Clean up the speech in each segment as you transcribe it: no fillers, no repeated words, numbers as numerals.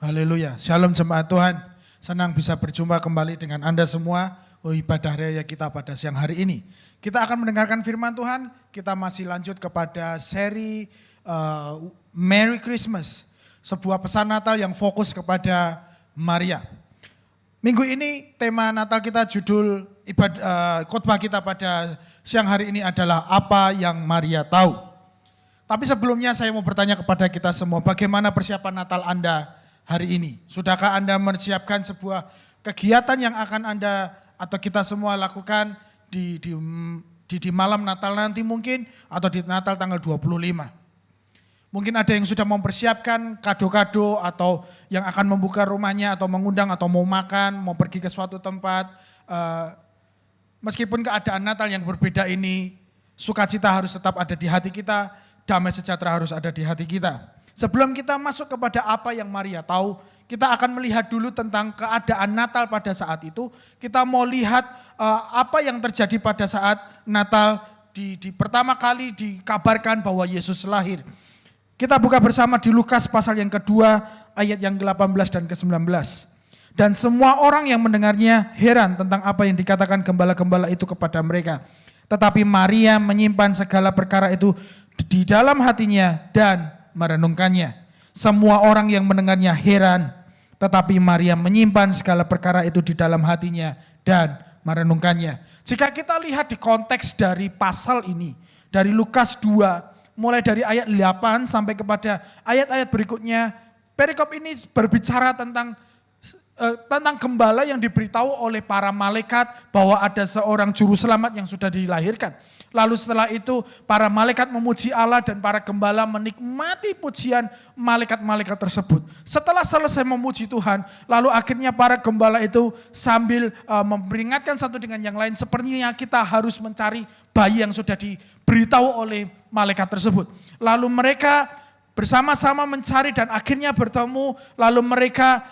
Haleluya. Shalom jemaat Tuhan. Senang bisa berjumpa kembali dengan Anda semua. Ibadah raya kita pada siang hari ini. Kita akan mendengarkan firman Tuhan. Kita masih lanjut kepada seri Merry Christmas. Sebuah pesan Natal yang fokus kepada Maria. Minggu ini tema Natal kita, judul khotbah kita pada siang hari ini adalah apa yang Maria tahu. Tapi sebelumnya saya mau bertanya kepada kita semua, bagaimana persiapan Natal Anda hari ini? Sudahkah Anda mempersiapkan sebuah kegiatan yang akan Anda atau kita semua lakukan di malam Natal nanti mungkin, atau di Natal tanggal 25? Mungkin ada yang sudah mempersiapkan kado-kado atau yang akan membuka rumahnya atau mengundang atau mau makan, mau pergi ke suatu tempat. Meskipun keadaan Natal yang berbeda ini, sukacita harus tetap ada di hati kita, damai sejahtera harus ada di hati kita. Sebelum kita masuk kepada apa yang Maria tahu, kita akan melihat dulu tentang keadaan Natal pada saat itu. Kita mau lihat apa yang terjadi pada saat Natal di pertama kali dikabarkan bahwa Yesus lahir. Kita buka bersama di Lukas pasal yang kedua ayat yang ke-18 dan ke-19. Dan semua orang yang mendengarnya heran tentang apa yang dikatakan gembala-gembala itu kepada mereka. Tetapi Maria menyimpan segala perkara itu di dalam hatinya dan merenungkannya. Semua orang yang mendengarnya heran, tetapi Maria menyimpan segala perkara itu di dalam hatinya dan merenungkannya. Jika kita lihat di konteks dari pasal ini, dari Lukas 2, mulai dari ayat 8 sampai kepada ayat-ayat berikutnya, perikop ini berbicara tentang gembala yang diberitahu oleh para malaikat bahwa ada seorang juru selamat yang sudah dilahirkan. Lalu setelah itu para malaikat memuji Allah dan para gembala menikmati pujian malaikat-malaikat tersebut. Setelah selesai memuji Tuhan, lalu akhirnya para gembala itu sambil memperingatkan satu dengan yang lain, sepertinya kita harus mencari bayi yang sudah diberitahu oleh malaikat tersebut. Lalu mereka bersama-sama mencari dan akhirnya bertemu, lalu mereka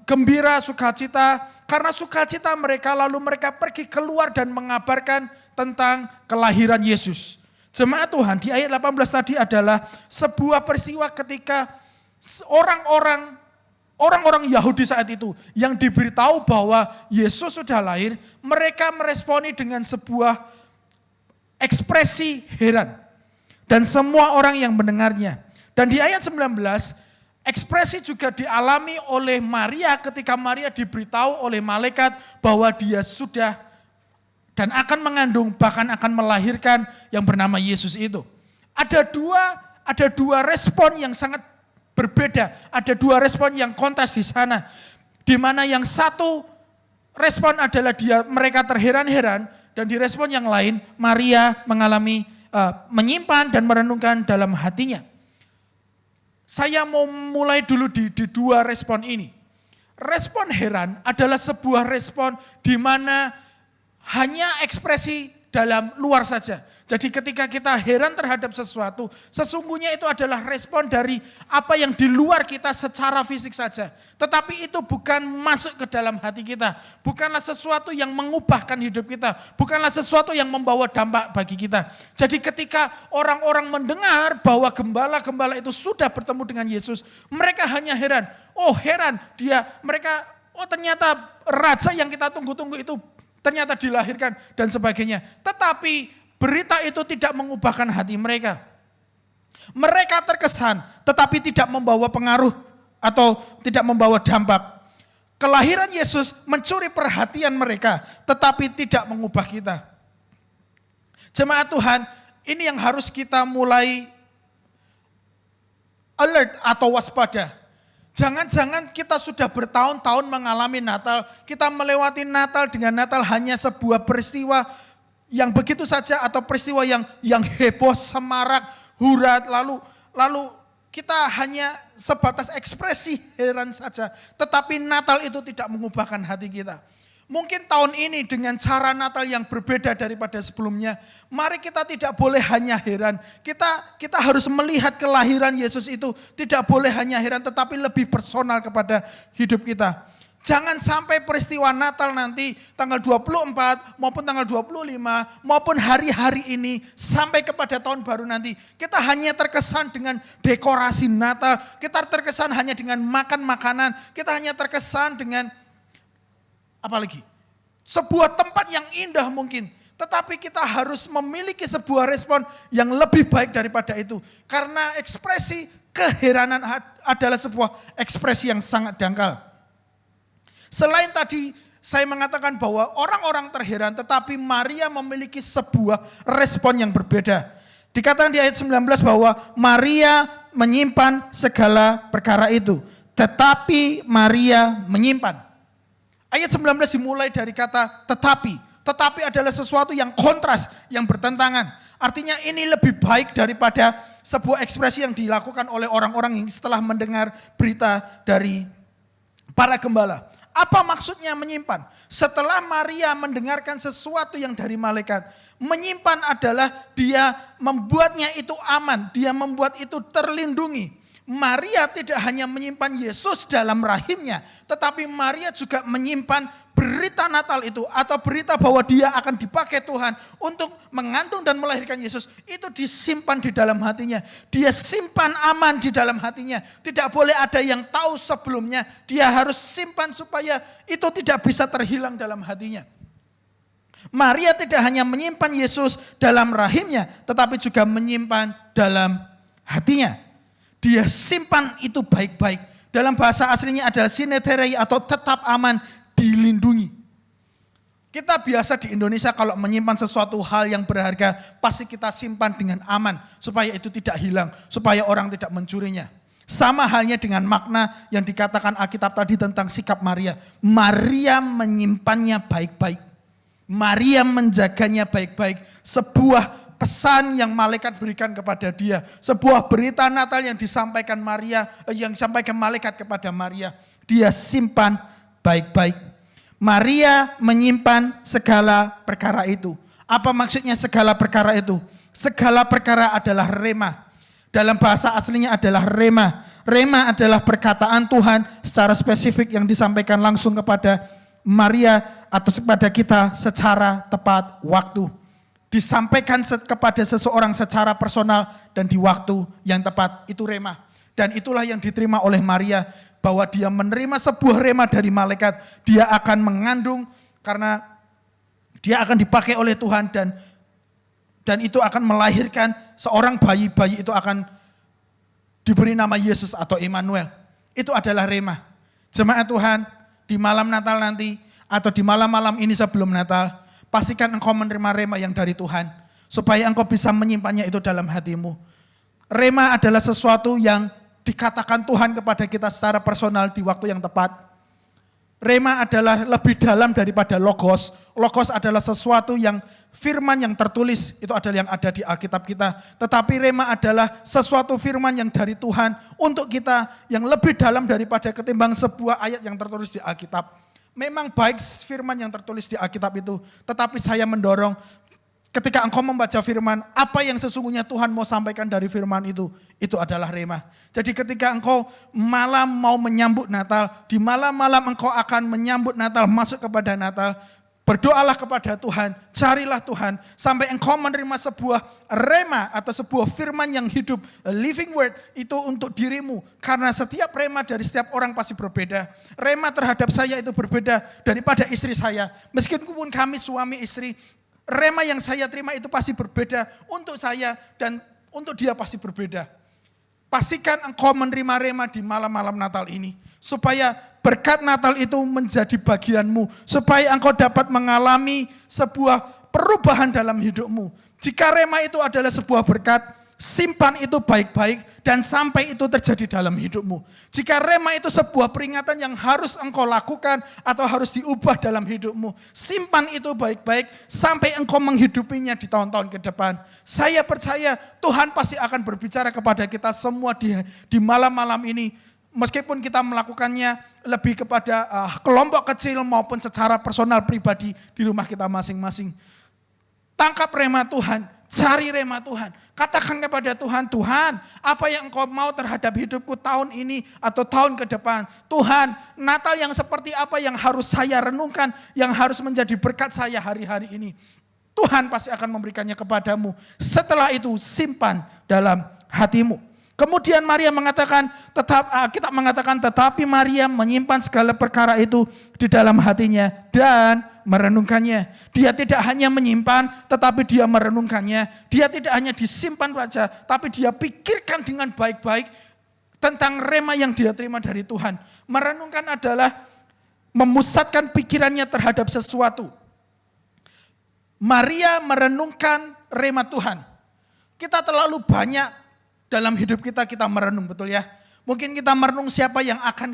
gembira, sukacita. Karena sukacita mereka, lalu mereka pergi keluar dan mengabarkan tentang kelahiran Yesus. Jemaat Tuhan, di ayat 18 tadi adalah sebuah peristiwa ketika orang-orang Yahudi saat itu yang diberitahu bahwa Yesus sudah lahir, mereka meresponi dengan sebuah ekspresi heran. Dan semua orang yang mendengarnya. Dan di ayat 19, ekspresi juga dialami oleh Maria ketika Maria diberitahu oleh malaikat bahwa dia sudah dan akan mengandung, bahkan akan melahirkan yang bernama Yesus itu. Ada dua respon yang sangat berbeda, ada dua respon yang kontras di sana. Di mana yang satu respon adalah mereka terheran-heran, dan di respon yang lain Maria mengalami menyimpan dan merenungkan dalam hatinya. Saya mau mulai dulu di dua respon ini. Respon heran adalah sebuah respon di mana hanya ekspresi dalam luar saja. Jadi ketika kita heran terhadap sesuatu, sesungguhnya itu adalah respon dari apa yang di luar kita secara fisik saja. Tetapi itu bukan masuk ke dalam hati kita. Bukanlah sesuatu yang mengubahkan hidup kita. Bukanlah sesuatu yang membawa dampak bagi kita. Jadi ketika orang-orang mendengar bahwa gembala-gembala itu sudah bertemu dengan Yesus, mereka hanya heran. Oh heran, ternyata raja yang kita tunggu-tunggu itu ternyata dilahirkan dan sebagainya. Tetapi berita itu tidak mengubahkan hati mereka. Mereka terkesan tetapi tidak membawa pengaruh atau tidak membawa dampak. Kelahiran Yesus mencuri perhatian mereka tetapi tidak mengubah kita. Jemaat Tuhan, ini yang harus kita mulai alert atau waspada. Jangan-jangan kita sudah bertahun-tahun mengalami Natal, kita melewati Natal dengan Natal hanya sebuah peristiwa yang begitu saja atau peristiwa yang heboh, semarak, hurat, lalu kita hanya sebatas ekspresi heran saja. Tetapi Natal itu tidak mengubahkan hati kita. Mungkin tahun ini dengan cara Natal yang berbeda daripada sebelumnya, mari kita tidak boleh hanya heran. Kita harus melihat kelahiran Yesus itu tidak boleh hanya heran tetapi lebih personal kepada hidup kita. Jangan sampai peristiwa Natal nanti tanggal 24 maupun tanggal 25 maupun hari-hari ini sampai kepada tahun baru nanti. Kita hanya terkesan dengan dekorasi Natal, kita terkesan hanya dengan makan makanan, kita hanya terkesan dengan apalagi sebuah tempat yang indah mungkin. Tetapi kita harus memiliki sebuah respon yang lebih baik daripada itu. Karena ekspresi keheranan adalah sebuah ekspresi yang sangat dangkal. Selain tadi saya mengatakan bahwa orang-orang terheran, tetapi Maria memiliki sebuah respon yang berbeda. Dikatakan di ayat 19 bahwa Maria menyimpan segala perkara itu. Tetapi Maria menyimpan. Ayat 19 dimulai dari kata tetapi. Tetapi adalah sesuatu yang kontras, yang bertentangan. Artinya ini lebih baik daripada sebuah ekspresi yang dilakukan oleh orang-orang yang setelah mendengar berita dari para gembala. Apa maksudnya menyimpan? Setelah Maria mendengarkan sesuatu yang dari malaikat, menyimpan adalah dia membuatnya itu aman, dia membuat itu terlindungi. Maria tidak hanya menyimpan Yesus dalam rahimnya, tetapi Maria juga menyimpan berita Natal itu atau berita bahwa dia akan dipakai Tuhan untuk mengandung dan melahirkan Yesus. Itu disimpan di dalam hatinya. Dia simpan aman di dalam hatinya. Tidak boleh ada yang tahu sebelumnya. Dia harus simpan supaya itu tidak bisa terhilang dalam hatinya. Maria tidak hanya menyimpan Yesus dalam rahimnya, tetapi juga menyimpan dalam hatinya. Dia simpan itu baik-baik. Dalam bahasa aslinya adalah sineterei atau tetap aman, dilindungi. Kita biasa di Indonesia kalau menyimpan sesuatu hal yang berharga, pasti kita simpan dengan aman, supaya itu tidak hilang, supaya orang tidak mencurinya. Sama halnya dengan makna yang dikatakan Alkitab tadi tentang sikap Maria. Maria menyimpannya baik-baik. Maria menjaganya baik-baik. Sebuah pesan yang malaikat berikan kepada dia. Sebuah berita Natal yang disampaikan yang disampaikan malaikat kepada Maria. Dia simpan baik-baik. Maria menyimpan segala perkara itu. Apa maksudnya segala perkara itu? Segala perkara adalah rema. Dalam bahasa aslinya adalah rema. Rema adalah perkataan Tuhan secara spesifik yang disampaikan langsung kepada Maria atau kepada kita secara tepat waktu. Disampaikan kepada seseorang secara personal dan di waktu yang tepat, itu rema. Dan itulah yang diterima oleh Maria, bahwa dia menerima sebuah rema dari malaikat. Dia akan mengandung karena dia akan dipakai oleh Tuhan dan itu akan melahirkan seorang bayi itu akan diberi nama Yesus atau Immanuel. Itu adalah rema. Jemaat Tuhan, di malam Natal nanti atau di malam-malam ini sebelum Natal, pastikan engkau menerima rema yang dari Tuhan, supaya engkau bisa menyimpannya itu dalam hatimu. Rema adalah sesuatu yang dikatakan Tuhan kepada kita secara personal di waktu yang tepat. Rema adalah lebih dalam daripada logos. Logos adalah sesuatu yang firman yang tertulis, itu adalah yang ada di Alkitab kita. Tetapi rema adalah sesuatu firman yang dari Tuhan untuk kita yang lebih dalam daripada ketimbang sebuah ayat yang tertulis di Alkitab. Memang baik firman yang tertulis di Alkitab itu, tetapi saya mendorong ketika engkau membaca firman, apa yang sesungguhnya Tuhan mau sampaikan dari firman itu adalah rema. Jadi ketika engkau malam mau menyambut Natal, di malam-malam engkau akan menyambut Natal, masuk kepada Natal, berdoalah kepada Tuhan, carilah Tuhan, sampai engkau menerima sebuah rema atau sebuah firman yang hidup, living word, itu untuk dirimu. Karena setiap rema dari setiap orang pasti berbeda. Rema terhadap saya itu berbeda daripada istri saya. Meskipun kami suami istri, rema yang saya terima itu pasti berbeda untuk saya dan untuk dia pasti berbeda. Pastikan engkau menerima rema di malam-malam Natal ini. Supaya berkat Natal itu menjadi bagianmu. Supaya engkau dapat mengalami sebuah perubahan dalam hidupmu. Jika rema itu adalah sebuah berkat, simpan itu baik-baik dan sampai itu terjadi dalam hidupmu. Jika rema itu sebuah peringatan yang harus engkau lakukan atau harus diubah dalam hidupmu, simpan itu baik-baik sampai engkau menghidupinya di tahun-tahun ke depan. Saya percaya Tuhan pasti akan berbicara kepada kita semua di malam-malam ini. Meskipun kita melakukannya lebih kepada kelompok kecil maupun secara personal pribadi di rumah kita masing-masing. Tangkap rema Tuhan, Cari rema Tuhan. Katakan kepada Tuhan, Tuhan, apa yang Engkau mau terhadap hidupku tahun ini atau tahun ke depan. Tuhan, Natal yang seperti apa yang harus saya renungkan, yang harus menjadi berkat saya hari-hari ini. Tuhan pasti akan memberikannya kepadamu. Setelah itu simpan dalam hatimu. Kemudian Maria mengatakan, kita mengatakan tetapi Maria menyimpan segala perkara itu di dalam hatinya dan merenungkannya. Dia tidak hanya menyimpan, tetapi dia merenungkannya. Dia tidak hanya disimpan saja, tapi dia pikirkan dengan baik-baik tentang rema yang dia terima dari Tuhan. Merenungkan adalah memusatkan pikirannya terhadap sesuatu. Maria merenungkan rema Tuhan. Kita terlalu banyak dalam hidup kita merenung, betul ya. Mungkin kita merenung siapa yang akan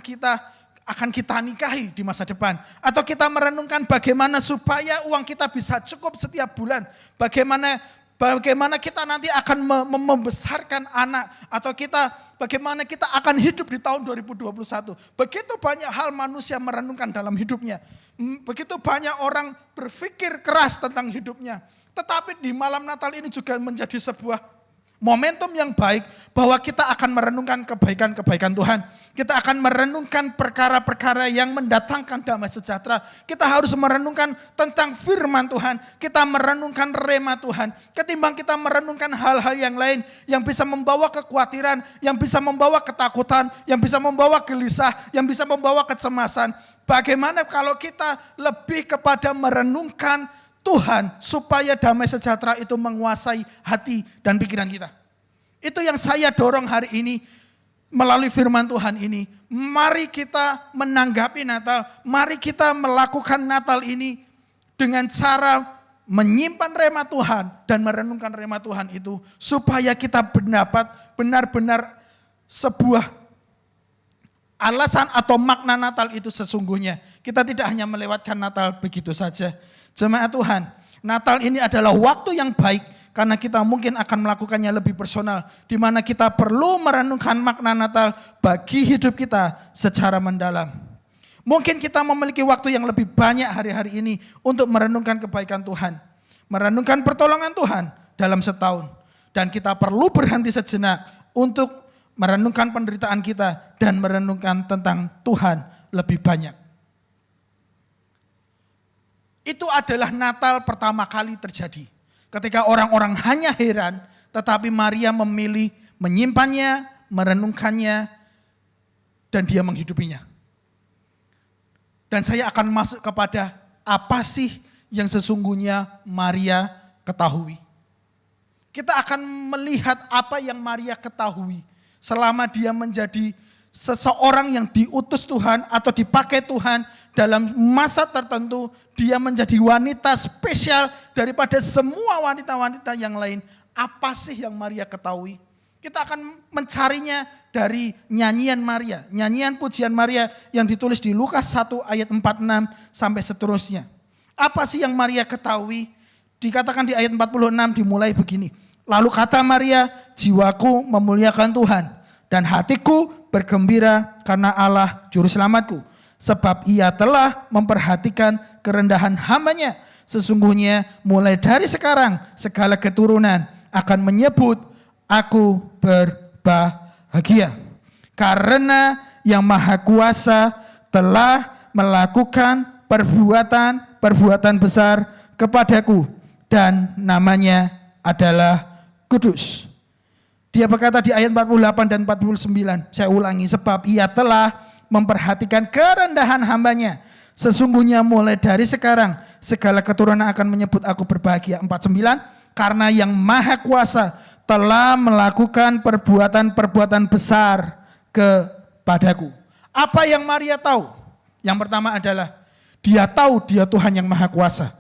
kita nikahi di masa depan. Atau kita merenungkan bagaimana supaya uang kita bisa cukup setiap bulan. Bagaimana kita nanti akan membesarkan anak. Atau bagaimana kita akan hidup di tahun 2021. Begitu banyak hal manusia merenungkan dalam hidupnya. Begitu banyak orang berpikir keras tentang hidupnya. Tetapi di malam Natal ini juga menjadi sebuah momentum yang baik bahwa kita akan merenungkan kebaikan-kebaikan Tuhan. Kita akan merenungkan perkara-perkara yang mendatangkan damai sejahtera. Kita harus merenungkan tentang firman Tuhan. Kita merenungkan rema Tuhan. Ketimbang kita merenungkan hal-hal yang lain yang bisa membawa kekhawatiran, yang bisa membawa ketakutan, yang bisa membawa gelisah, yang bisa membawa kecemasan. Bagaimana kalau kita lebih kepada merenungkan Tuhan supaya damai sejahtera itu menguasai hati dan pikiran kita. Itu yang saya dorong hari ini melalui firman Tuhan ini. Mari kita menanggapi Natal, mari kita melakukan Natal ini dengan cara menyimpan rema Tuhan dan merenungkan rema Tuhan itu supaya kita mendapat benar-benar sebuah alasan atau makna Natal itu sesungguhnya. Kita tidak hanya melewatkan Natal begitu saja. Jemaat Tuhan, Natal ini adalah waktu yang baik karena kita mungkin akan melakukannya lebih personal. Di mana kita perlu merenungkan makna Natal bagi hidup kita secara mendalam. Mungkin kita memiliki waktu yang lebih banyak hari-hari ini untuk merenungkan kebaikan Tuhan. Merenungkan pertolongan Tuhan dalam setahun. Dan kita perlu berhenti sejenak untuk merenungkan penderitaan kita dan merenungkan tentang Tuhan lebih banyak. Itu adalah Natal pertama kali terjadi. Ketika orang-orang hanya heran, tetapi Maria memilih menyimpannya, merenungkannya, dan dia menghidupinya. Dan saya akan masuk kepada apa sih yang sesungguhnya Maria ketahui. Kita akan melihat apa yang Maria ketahui selama dia menjadi seseorang yang diutus Tuhan atau dipakai Tuhan dalam masa tertentu, dia menjadi wanita spesial daripada semua wanita-wanita yang lain. Apa sih yang Maria ketahui? Kita akan mencarinya dari nyanyian Maria, nyanyian pujian Maria yang ditulis di Lukas 1 ayat 46 sampai seterusnya. Apa sih yang Maria ketahui? Dikatakan di ayat 46 dimulai begini. Lalu kata Maria, jiwaku memuliakan Tuhan dan hatiku bergembira karena Allah juru selamatku. Sebab ia telah memperhatikan kerendahan hamba-Nya. Sesungguhnya mulai dari sekarang segala keturunan akan menyebut aku berbahagia. Karena yang Maha Kuasa telah melakukan perbuatan besar kepadaku. Dan namanya adalah kudus. Dia berkata di ayat 48 dan 49, saya ulangi, sebab ia telah memperhatikan kerendahan hamba-Nya. Sesungguhnya mulai dari sekarang segala keturunan akan menyebut aku berbahagia. 49, karena yang Maha Kuasa telah melakukan perbuatan besar kepadaku. Apa yang Maria tahu? Yang pertama adalah dia tahu dia Tuhan yang Maha Kuasa.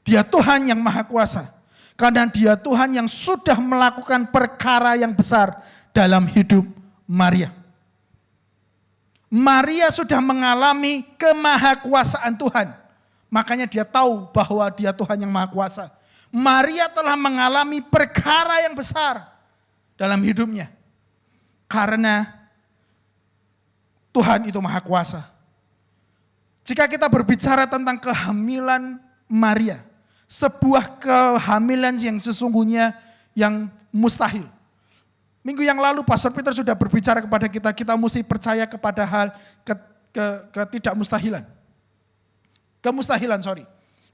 Dia Tuhan yang Maha Kuasa. Karena dia Tuhan yang sudah melakukan perkara yang besar dalam hidup Maria. Maria sudah mengalami kemahakuasaan Tuhan. Makanya dia tahu bahwa dia Tuhan yang Maha Kuasa. Maria telah mengalami perkara yang besar dalam hidupnya. Karena Tuhan itu Maha Kuasa. Jika kita berbicara tentang kehamilan Maria, sebuah kehamilan yang sesungguhnya yang mustahil. Minggu yang lalu Pastor Peter sudah berbicara kepada kita mesti percaya kepada hal ketidakmustahilan.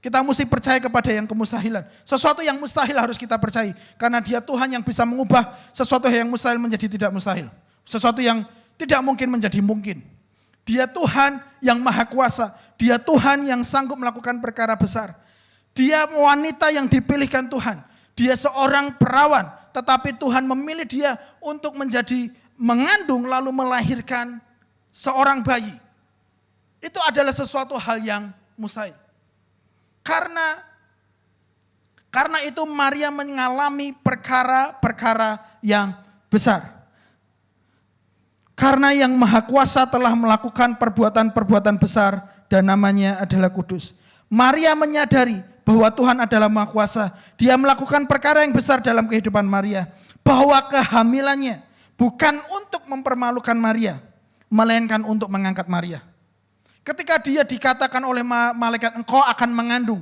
Kita mesti percaya kepada yang kemustahilan. Sesuatu yang mustahil harus kita percaya. Karena Dia Tuhan yang bisa mengubah sesuatu yang mustahil menjadi tidak mustahil. Sesuatu yang tidak mungkin menjadi mungkin. Dia Tuhan yang maha kuasa. Dia Tuhan yang sanggup melakukan perkara besar. Dia wanita yang dipilihkan Tuhan. Dia seorang perawan, tetapi Tuhan memilih dia untuk menjadi mengandung lalu melahirkan seorang bayi. Itu adalah sesuatu hal yang mustahil. Karena itu Maria mengalami perkara-perkara yang besar. Karena yang Maha Kuasa telah melakukan perbuatan-perbuatan besar dan namanya adalah kudus. Maria menyadari bahwa Tuhan adalah Maha Kuasa. Dia melakukan perkara yang besar dalam kehidupan Maria. Bahwa kehamilannya bukan untuk mempermalukan Maria, melainkan untuk mengangkat Maria. Ketika dia dikatakan oleh malaikat, engkau akan mengandung.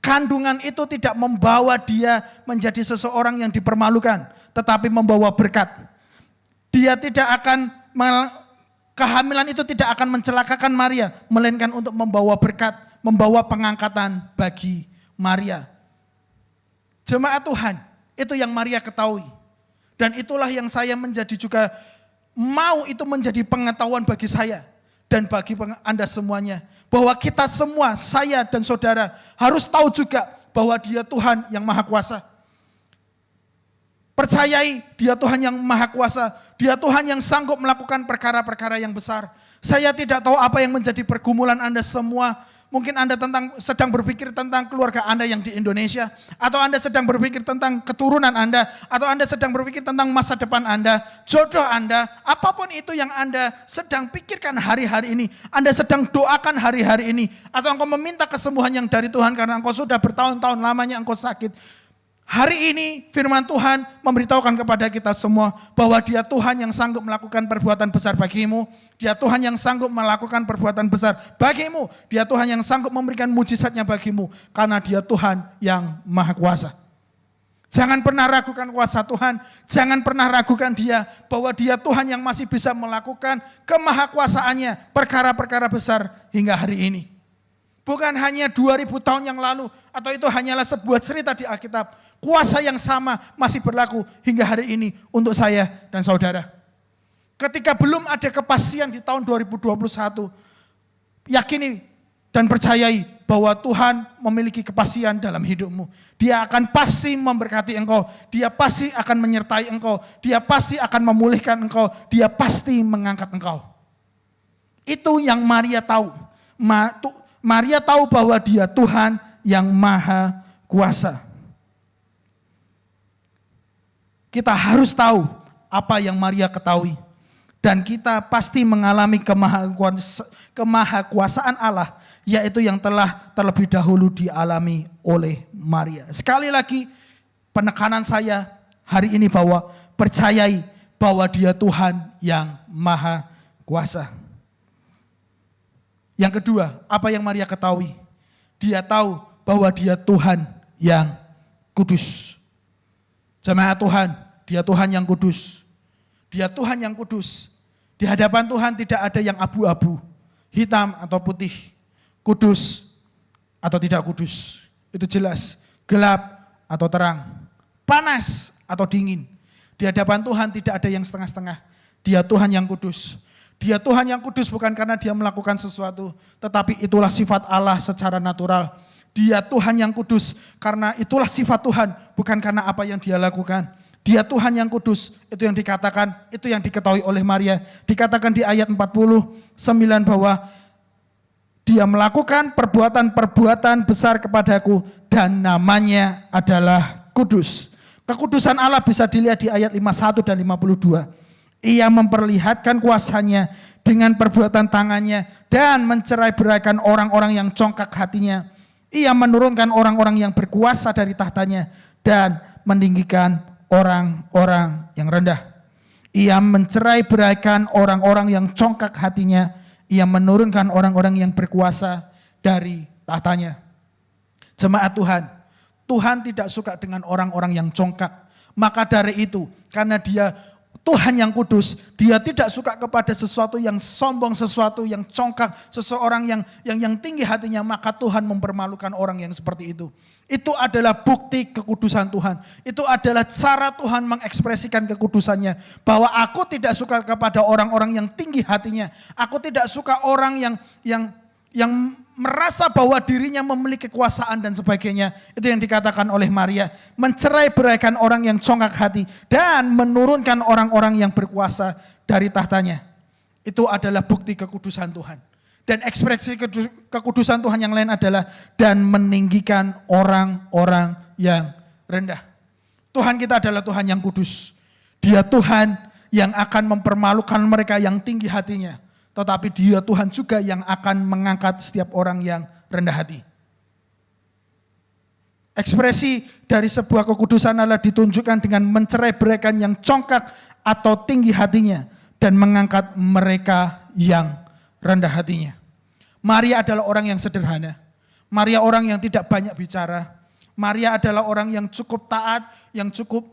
Kandungan itu tidak membawa dia menjadi seseorang yang dipermalukan, tetapi membawa berkat. Kehamilan itu tidak akan mencelakakan Maria, melainkan untuk membawa berkat, membawa pengangkatan bagi Maria. Jemaat Tuhan, itu yang Maria ketahui. Dan itulah yang saya menjadi juga mau itu menjadi pengetahuan bagi saya dan bagi Anda semuanya. Bahwa kita semua, saya dan saudara harus tahu juga bahwa Dia Tuhan yang Maha Kuasa. Percayai Dia Tuhan yang Maha Kuasa. Dia Tuhan yang sanggup melakukan perkara-perkara yang besar. Saya tidak tahu apa yang menjadi pergumulan Anda semua. Mungkin Anda sedang berpikir tentang keluarga Anda yang di Indonesia. Atau Anda sedang berpikir tentang keturunan Anda. Atau Anda sedang berpikir tentang masa depan Anda. Jodoh Anda. Apapun itu yang Anda sedang pikirkan hari-hari ini. Anda sedang doakan hari-hari ini. Atau engkau meminta kesembuhan yang dari Tuhan karena engkau sudah bertahun-tahun lamanya engkau sakit. Hari ini firman Tuhan memberitahukan kepada kita semua bahwa Dia Tuhan yang sanggup melakukan perbuatan besar bagimu. Dia Tuhan yang sanggup melakukan perbuatan besar bagimu. Dia Tuhan yang sanggup memberikan mujizatnya bagimu. Karena Dia Tuhan yang Maha Kuasa. Jangan pernah ragukan kuasa Tuhan. Jangan pernah ragukan Dia bahwa Dia Tuhan yang masih bisa melakukan kemahakuasaannya. Perkara-perkara besar hingga hari ini. Bukan hanya 2000 tahun yang lalu atau itu hanyalah sebuah cerita di Alkitab. Kuasa yang sama masih berlaku hingga hari ini untuk saya dan saudara. Ketika belum ada kepastian di tahun 2021, yakini dan percayai bahwa Tuhan memiliki kepastian dalam hidupmu. Dia akan pasti memberkati engkau. Dia pasti akan menyertai engkau. Dia pasti akan memulihkan engkau. Dia pasti mengangkat engkau. Itu yang Maria tahu. Maria tahu bahwa Dia Tuhan yang Maha Kuasa. Kita harus tahu apa yang Maria ketahui. Dan kita pasti mengalami kemahakuasaan Allah, yaitu yang telah terlebih dahulu dialami oleh Maria. Sekali lagi penekanan saya hari ini bahwa percayai bahwa Dia Tuhan yang Maha Kuasa. Yang kedua, apa yang Maria ketahui? Dia tahu bahwa Dia Tuhan yang kudus. Jemaat Tuhan, Dia Tuhan yang kudus. Dia Tuhan yang kudus. Di hadapan Tuhan tidak ada yang abu-abu, hitam atau putih, kudus atau tidak kudus. Itu jelas, gelap atau terang, panas atau dingin. Di hadapan Tuhan tidak ada yang setengah-setengah. Dia Tuhan yang kudus. Dia Tuhan yang kudus bukan karena Dia melakukan sesuatu, tetapi itulah sifat Allah secara natural. Dia Tuhan yang kudus karena itulah sifat Tuhan, bukan karena apa yang Dia lakukan. Dia Tuhan yang kudus, itu yang dikatakan, itu yang diketahui oleh Maria. Dikatakan di ayat 49 bahwa Dia melakukan perbuatan-perbuatan besar kepadaku dan namanya adalah kudus. Kekudusan Allah bisa dilihat di ayat 51 dan 52. Ia memperlihatkan kuasanya dengan perbuatan tangannya dan mencerai-beraikan orang-orang yang congkak hatinya. Ia menurunkan orang-orang yang berkuasa dari tahtanya dan meninggikan orang-orang yang rendah. Ia mencerai-beraikan orang-orang yang congkak hatinya. Ia menurunkan orang-orang yang berkuasa dari tahtanya. Jemaat Tuhan, Tuhan tidak suka dengan orang-orang yang congkak. Maka dari itu, karena dia Tuhan yang kudus, dia tidak suka kepada sesuatu yang sombong, sesuatu yang congkak, seseorang yang tinggi hatinya, maka Tuhan mempermalukan orang yang seperti itu. Itu adalah bukti kekudusan Tuhan. Itu adalah cara Tuhan mengekspresikan kekudusannya. Bahwa aku tidak suka kepada orang-orang yang tinggi hatinya. Aku tidak suka orang yang merasa bahwa dirinya memiliki kekuasaan dan sebagainya. Itu yang dikatakan oleh Maria. Mencerai-beraikan orang yang congkak hati dan menurunkan orang-orang yang berkuasa dari tahtanya. Itu adalah bukti kekudusan Tuhan. Dan ekspresi kekudusan Tuhan yang lain adalah dan meninggikan orang-orang yang rendah. Tuhan kita adalah Tuhan yang kudus. Dia Tuhan yang akan mempermalukan mereka yang tinggi hatinya. Tetapi dia Tuhan juga yang akan mengangkat setiap orang yang rendah hati. Ekspresi dari sebuah kekudusan adalah ditunjukkan dengan mencerai-beraikan yang congkak atau tinggi hatinya. Dan mengangkat mereka yang rendah hatinya. Maria adalah orang yang sederhana. Maria orang yang tidak banyak bicara. Maria adalah orang yang cukup taat, yang cukup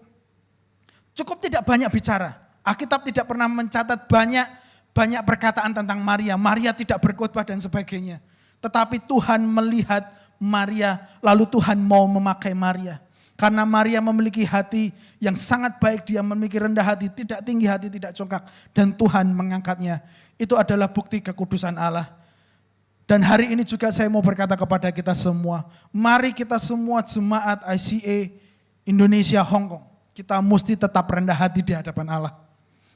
tidak banyak bicara. Alkitab tidak pernah mencatat banyak perkataan tentang Maria. Maria tidak berkhotbah dan sebagainya. Tetapi Tuhan melihat Maria, lalu Tuhan mau memakai Maria. Karena Maria memiliki hati yang sangat baik, dia memiliki rendah hati, tidak tinggi hati, tidak congkak. Dan Tuhan mengangkatnya. Itu adalah bukti kekudusan Allah. Dan hari ini juga saya mau berkata kepada kita semua, mari kita semua jemaat ICA Indonesia Hong Kong, kita mesti tetap rendah hati di hadapan Allah.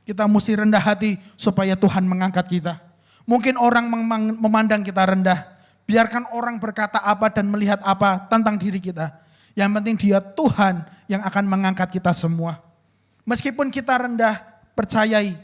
Kita mesti rendah hati supaya Tuhan mengangkat kita. Mungkin orang memandang kita rendah, biarkan orang berkata apa dan melihat apa tentang diri kita. Yang penting dia Tuhan yang akan mengangkat kita semua. Meskipun kita rendah, percayai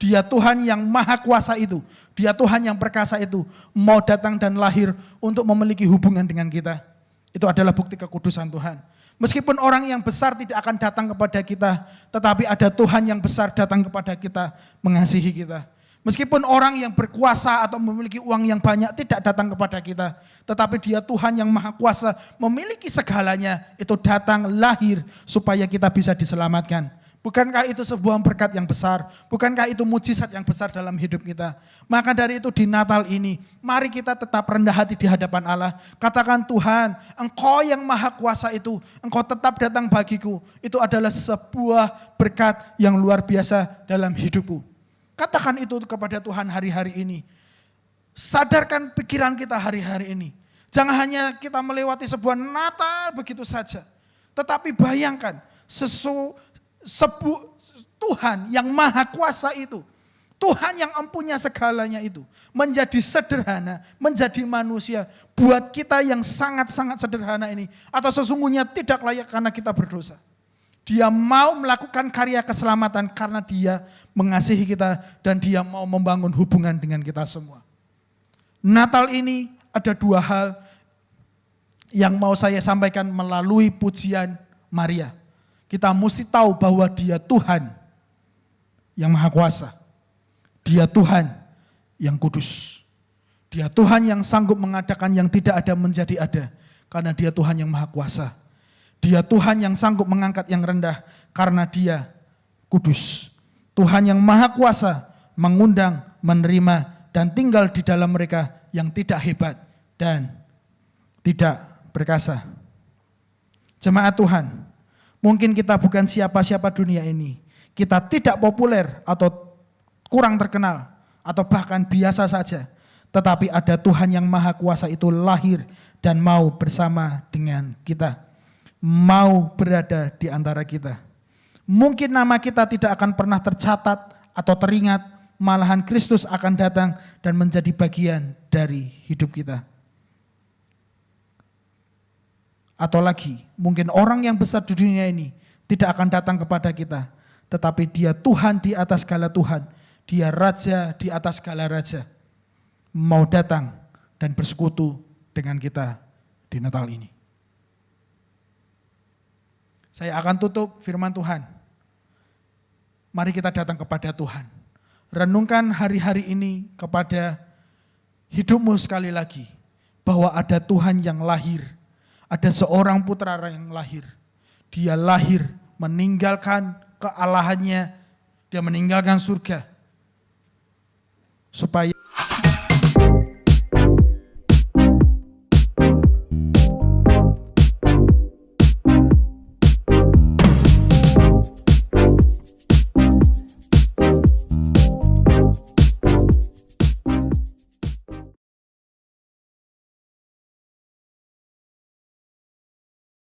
dia Tuhan yang maha kuasa itu, dia Tuhan yang perkasa itu, mau datang dan lahir untuk memiliki hubungan dengan kita. Itu adalah bukti kekudusan Tuhan. Meskipun orang yang besar tidak akan datang kepada kita, tetapi ada Tuhan yang besar datang kepada kita, mengasihi kita. Meskipun orang yang berkuasa atau memiliki uang yang banyak tidak datang kepada kita, tetapi dia Tuhan yang maha kuasa, memiliki segalanya, itu datang lahir supaya kita bisa diselamatkan. Bukankah itu sebuah berkat yang besar? Bukankah itu mujizat yang besar dalam hidup kita? Maka dari itu di Natal ini, mari kita tetap rendah hati di hadapan Allah. Katakan, Tuhan, Engkau yang maha kuasa itu, Engkau tetap datang bagiku. Itu adalah sebuah berkat yang luar biasa dalam hidupku. Katakan itu kepada Tuhan hari-hari ini. Sadarkan pikiran kita hari-hari ini. Jangan hanya kita melewati sebuah Natal begitu saja. Tetapi bayangkan, Tuhan yang maha kuasa itu, Tuhan yang empunya segalanya itu, menjadi sederhana, menjadi manusia, buat kita yang sangat-sangat sederhana ini, atau sesungguhnya tidak layak karena kita berdosa. Dia mau melakukan karya keselamatan karena dia mengasihi kita dan dia mau membangun hubungan dengan kita semua. Natal ini ada dua hal yang mau saya sampaikan melalui pujian Maria. Kita mesti tahu bahwa dia Tuhan yang maha kuasa. Dia Tuhan yang kudus. Dia Tuhan yang sanggup mengadakan yang tidak ada menjadi ada. Karena dia Tuhan yang maha kuasa. Dia Tuhan yang sanggup mengangkat yang rendah. Karena dia kudus. Tuhan yang maha kuasa mengundang, menerima, dan tinggal di dalam mereka yang tidak hebat dan tidak perkasa. Jemaat Tuhan, mungkin kita bukan siapa-siapa dunia ini. Kita tidak populer atau kurang terkenal atau bahkan biasa saja. Tetapi ada Tuhan yang maha kuasa itu lahir dan mau bersama dengan kita. Mau berada di antara kita. Mungkin nama kita tidak akan pernah tercatat atau teringat. Malahan Kristus akan datang dan menjadi bagian dari hidup kita. Atau lagi, mungkin orang yang besar di dunia ini tidak akan datang kepada kita. Tetapi dia Tuhan di atas segala Tuhan. Dia Raja di atas segala Raja. Mau datang dan bersekutu dengan kita di Natal ini. Saya akan tutup firman Tuhan. Mari kita datang kepada Tuhan. Renungkan hari-hari ini kepada hidupmu sekali lagi. Bahwa ada Tuhan yang lahir. ada seorang putra yang lahir. Dia lahir meninggalkan kealahannya, dia meninggalkan surga supaya